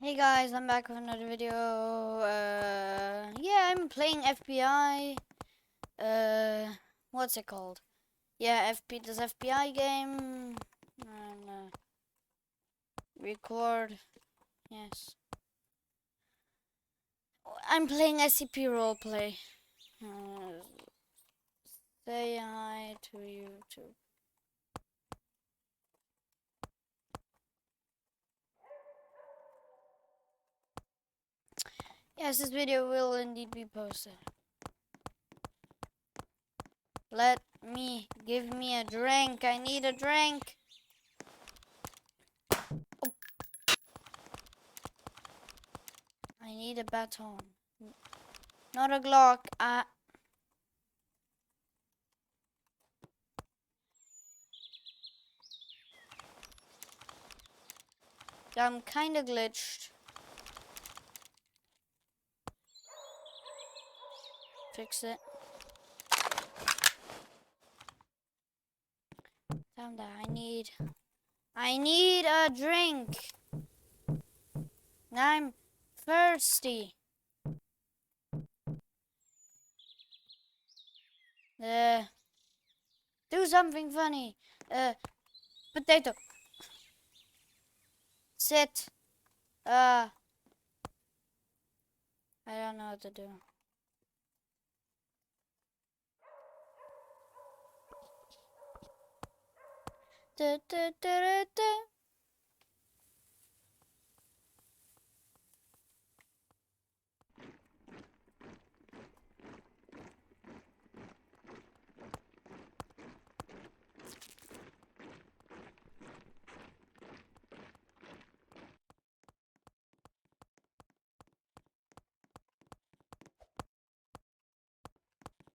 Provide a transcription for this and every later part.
Hey guys, I'm back with another video. Yeah, I'm playing FBI. What's it called? Yeah, this FBI game. And, record. Yes. I'm playing SCP Roleplay. Uh, say hi to YouTube. Yes, this video will indeed be posted. Give me a drink. I need a drink. Oh. I need a baton. Not a Glock. I'm kinda glitched. Fix it. Damn that, I need a drink. I'm thirsty. Do something funny. Potato. Sit. I don't know what to do. Da, da, da, da, da.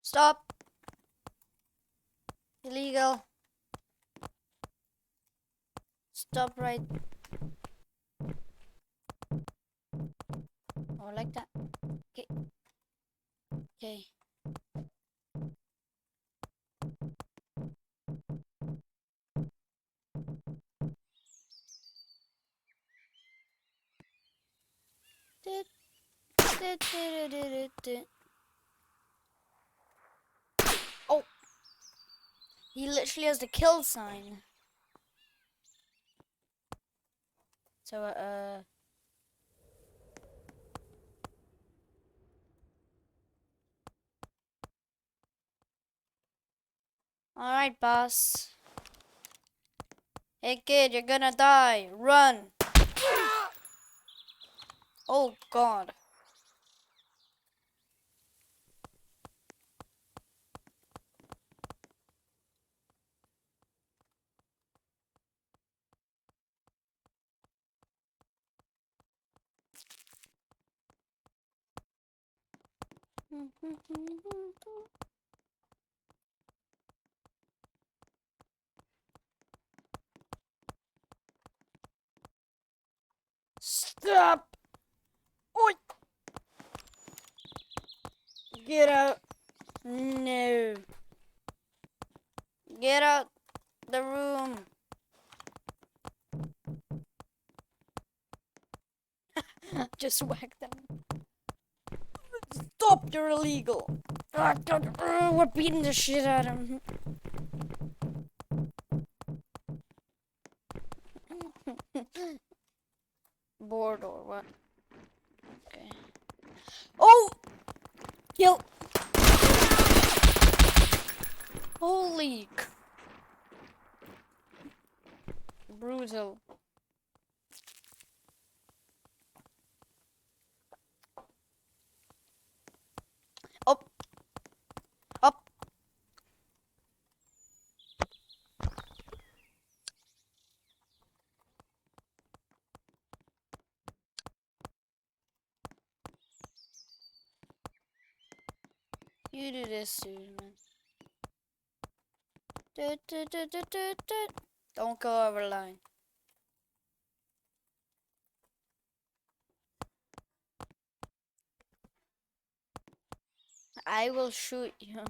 Stop. Illegal. Stop right. Or like that. Okay. Okay. Oh, he literally has the kill sign. So, alright, boss. Hey, kid, you're gonna die. Run. Oh, God. Stop! Oi! Get out! No! Get out the room! Just whack them. Stop! You're illegal! We're beating the shit out of him. Bored or what? Okay. Oh! Kill! Holy! Brutal. Up! Up! You do this soon, man. Don't go over the line. I will shoot you.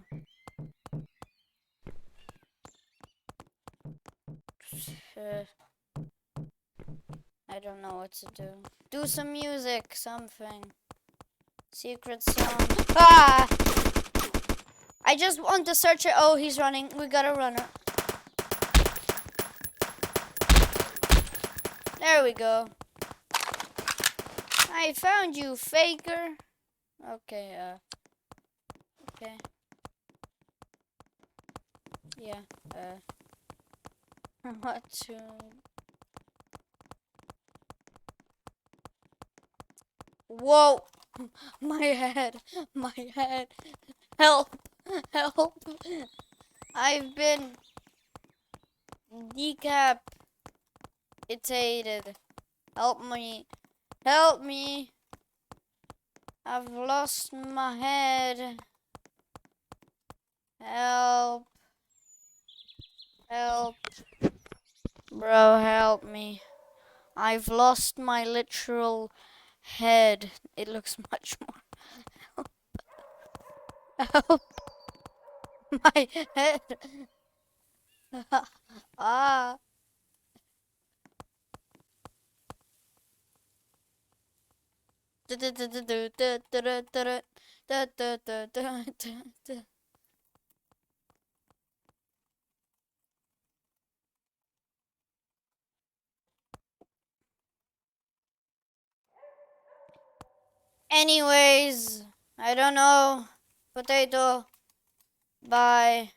I don't know what to do. Do some music, something. Secret song. Ah! I just want to search it. Oh, he's running. We gotta run it. There we go. I found you, faker. Okay, okay. Yeah, what to... Whoa! My head, my head. Help, help. I've been decapitated. Help me, help me. I've lost my head. Help, help. Bro, help me. I've lost my literal head. It looks much more. Help. My head. Ah. Anyways, I don't know. Potato. Bye.